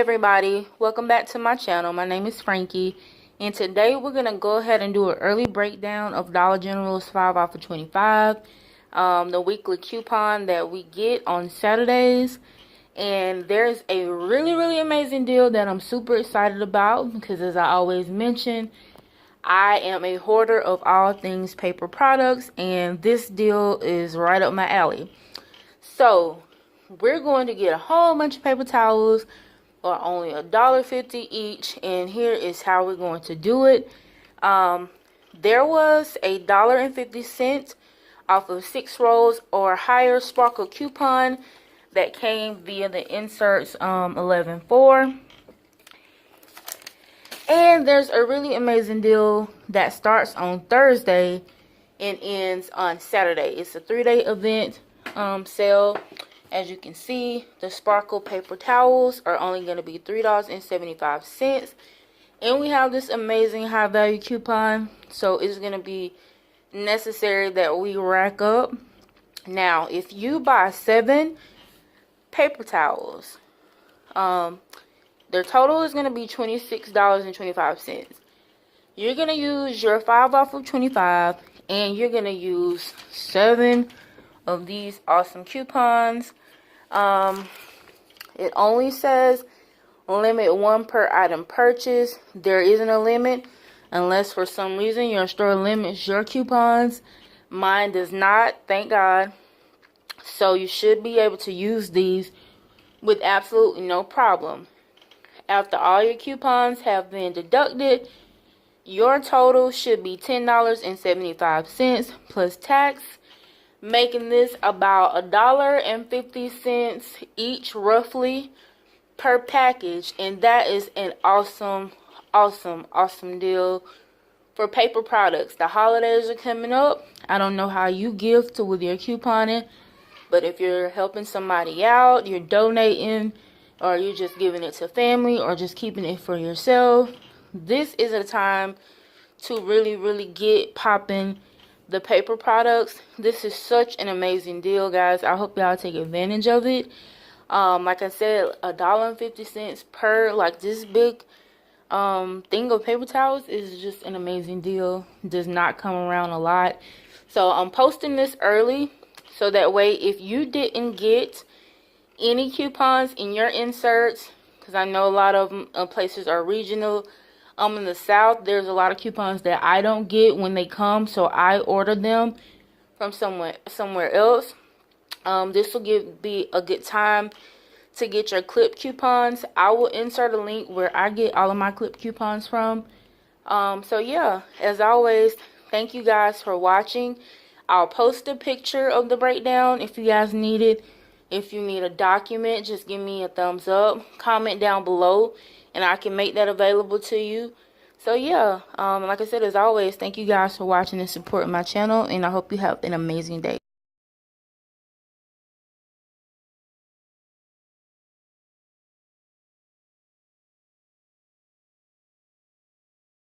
everybody, welcome back to my channel. My name is Frankie, and today we're gonna go ahead and do an early breakdown of Dollar General's 5 off of 25, the weekly coupon that we get on Saturdays. And there's a really amazing deal that I'm super excited about because, as I always mention, I am a hoarder of all things paper products, and this deal is right up my alley. So we're going to get a whole bunch of paper towels for only $1.50 each, and here is how we're going to do it. There was $1.50 off of 6 rolls or higher sparkle coupon that came via the inserts 11.4. And there's a really amazing deal that starts on Thursday and ends on Saturday. It's a 3-day event sale. As you can see, the sparkle paper towels are only going to be $3.75. And we have this amazing high value coupon. So it's going to be necessary that we rack up. Now, if you buy 7 paper towels, their total is going to be $26.25. You're going to use your 5 off of 25, and you're going to use 7 of these awesome coupons. It only says limit 1 per item purchase. There isn't a limit unless for some reason your store limits your coupons. Mine does not, thank God. So you should be able to use these with absolutely no problem. After all your coupons have been deducted, your total should be $10.75 plus tax, making this about $1.50 each roughly per package. And that is an awesome deal for paper products. The holidays are coming up. I don't know how you gift with your couponing, but if you're helping somebody out, you're donating, or you're just giving it to family, or just keeping it for yourself, this is a time to really get popping the paper products. This is such an amazing deal, guys. I hope y'all take advantage of it. Like I said, $1.50 per like this big thing of paper towels is just an amazing deal. Does not come around a lot. So I'm posting this early so that way if you didn't get any coupons in your inserts, because I know a lot of places are regional. In the South, there's a lot of coupons that I don't get when they come, so I order them from somewhere else. This will be a good time to get your clip coupons. I will insert a link where I get all of my clip coupons from. So yeah, as always, thank you guys for watching. I'll post a picture of the breakdown if you guys need it. If you need a document, just give me a thumbs up. Comment down below, and I can make that available to you. So yeah, like I said, as always, thank you guys for watching and supporting my channel, and I hope you have an amazing day.